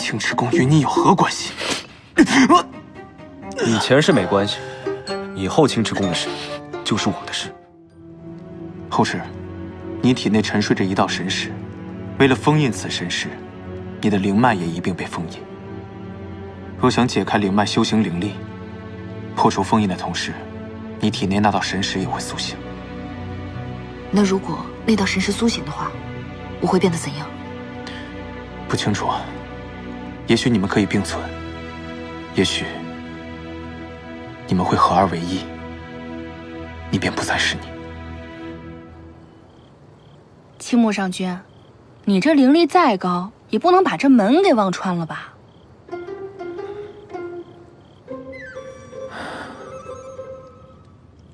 青池宫与你有何关系？以前是没关系，以后青池宫的事就是我的事。后世，你体内沉睡着一道神识，为了封印此神识，你的灵脉也一并被封印。若想解开灵脉，修行灵力，破除封印的同时，你体内那道神识也会苏醒。那如果那道神识苏醒的话，我会变得怎样？不清楚，也许你们可以并存，也许你们会合二为一，你便不再是你。青木上君，你这灵力再高，也不能把这门给忘穿了吧？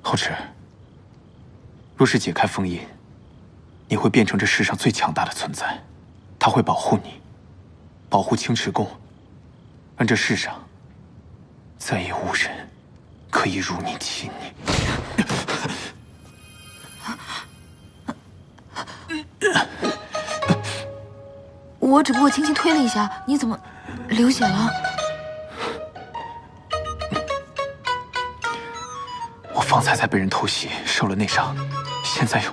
后池，若是解开封印，你会变成这世上最强大的存在，它会保护你，保护青池宫，让这世上再也无人可以如你亲你。我只不过轻轻推了一下，你怎么流血了？我方才被人偷袭，受了内伤，现在又……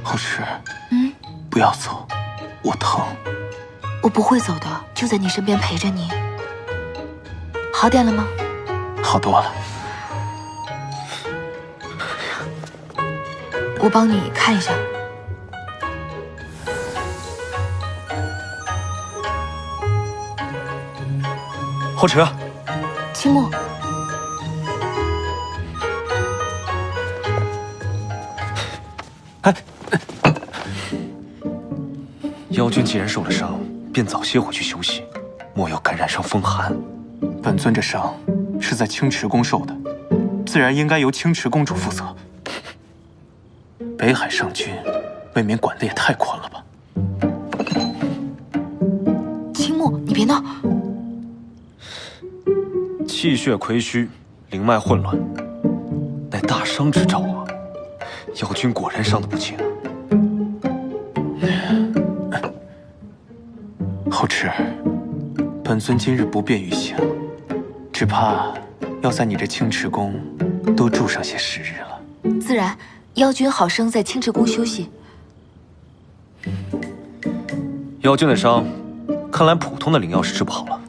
后池，不要走，我疼。我不会走的，就在你身边陪着你。好点了吗？好多了。我帮你看一下。后池，青木，哎，妖君既然受了伤，便早些回去休息，莫要感染上风寒。本尊这伤是在青池宫受的，自然应该由青池公主负责。北海上君，未免管得也太宽了吧？青木，你别闹。气血亏虚，灵脉混乱，乃大伤之兆啊！妖君果然伤得不轻。后池，本尊今日不便于行，只怕要在你这青池宫多住上些时日了。自然，妖君好生在青池宫休息。妖君的伤，看来普通的灵药是治不好了，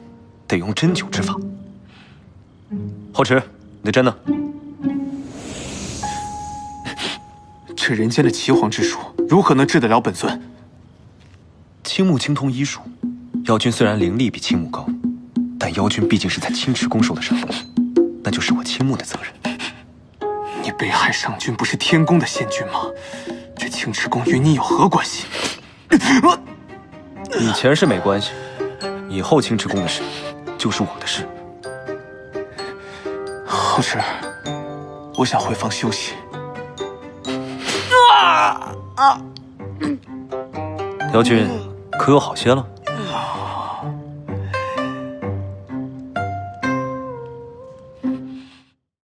得用针灸治法。后池，你的针呢？这人间的岐黄之术，如何能治得了本尊？青木精通医术，妖君虽然灵力比青木高，但妖君毕竟是在青池宫受的伤，那就是我青木的责任。你北海上君不是天宫的仙君吗？这青池宫与你有何关系？以前是没关系，以后青池宫的事就是我的事。后池，我想回房休息。妖君，可有好些了？